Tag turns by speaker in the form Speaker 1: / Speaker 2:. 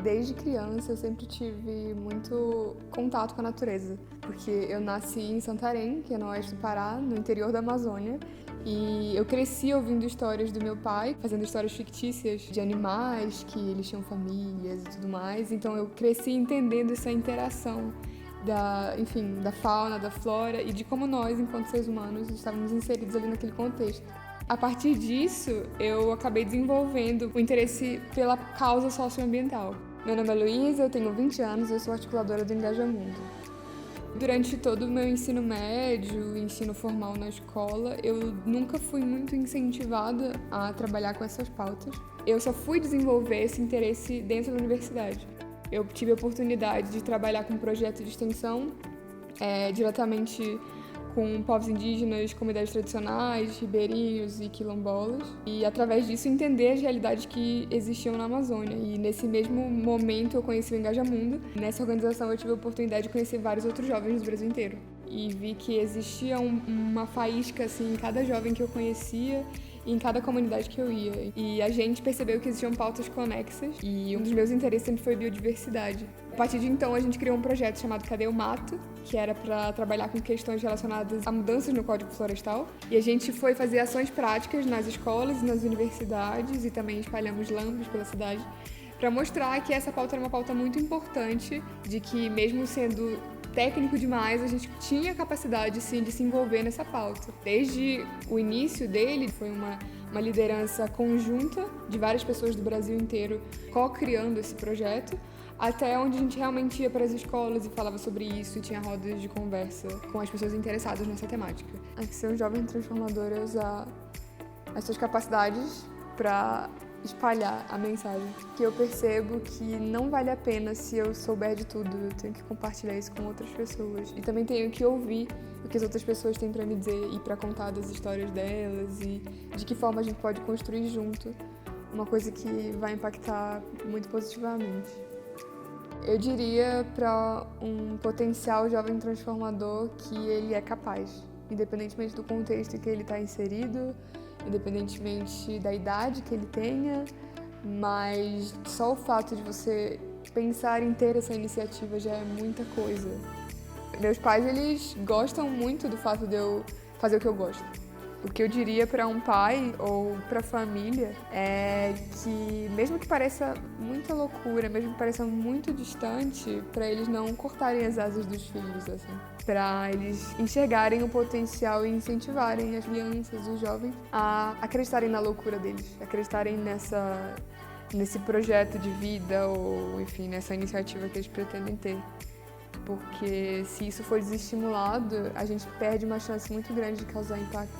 Speaker 1: Desde criança eu sempre tive muito contato com a natureza, porque eu nasci em Santarém, que é no oeste do Pará, no interior da Amazônia, e eu cresci ouvindo histórias do meu pai, fazendo histórias fictícias de animais, que eles tinham famílias e tudo mais, então eu cresci entendendo essa interação da fauna, da flora e de como nós, enquanto seres humanos, estávamos inseridos ali naquele contexto. A partir disso, eu acabei desenvolvendo o interesse pela causa socioambiental. Meu nome é Luísa, eu tenho 20 anos e eu sou articuladora do Engajamundo. Durante todo o meu ensino médio, ensino formal na escola, eu nunca fui muito incentivada a trabalhar com essas pautas. Eu só fui desenvolver esse interesse dentro da universidade. Eu tive a oportunidade de trabalhar com um projeto de extensão diretamente com povos indígenas, comunidades tradicionais, ribeirinhos e quilombolas, e através disso entender as realidades que existiam na Amazônia. E nesse mesmo momento eu conheci o Engajamundo. Nessa organização eu tive a oportunidade de conhecer vários outros jovens do Brasil inteiro. E vi que existia uma faísca assim, em cada jovem que eu conhecia e em cada comunidade que eu ia. E a gente percebeu que existiam pautas conexas e um dos meus interesses sempre foi biodiversidade. A partir de então, a gente criou um projeto chamado Cadê o Mato?, que era para trabalhar com questões relacionadas a mudanças no Código Florestal. E a gente foi fazer ações práticas nas escolas e nas universidades e também espalhamos lambes pela cidade para mostrar que essa pauta era uma pauta muito importante, de que mesmo sendo técnico demais, a gente tinha capacidade, sim, de se envolver nessa pauta. Desde o início dele, foi uma liderança conjunta de várias pessoas do Brasil inteiro co-criando esse projeto, até onde a gente realmente ia para as escolas e falava sobre isso e tinha rodas de conversa com as pessoas interessadas nessa temática. É que ser um jovem transformador é usar as suas capacidades para espalhar a mensagem. Que eu percebo que não vale a pena se eu souber de tudo, eu tenho que compartilhar isso com outras pessoas. E também tenho que ouvir o que as outras pessoas têm para me dizer e para contar das histórias delas e de que forma a gente pode construir junto uma coisa que vai impactar muito positivamente. Eu diria para um potencial jovem transformador que ele é capaz, independentemente do contexto em que ele está inserido, independentemente da idade que ele tenha, mas só o fato de você pensar em ter essa iniciativa já é muita coisa. Meus pais, eles gostam muito do fato de eu fazer o que eu gosto. O que eu diria para um pai ou para a família é que, mesmo que pareça muita loucura, mesmo que pareça muito distante, para eles não cortarem as asas dos filhos, assim. Para eles enxergarem o potencial e incentivarem as crianças, os jovens, a acreditarem na loucura deles, acreditarem nesse projeto de vida ou, enfim, nessa iniciativa que eles pretendem ter. Porque se isso for desestimulado, a gente perde uma chance muito grande de causar impacto.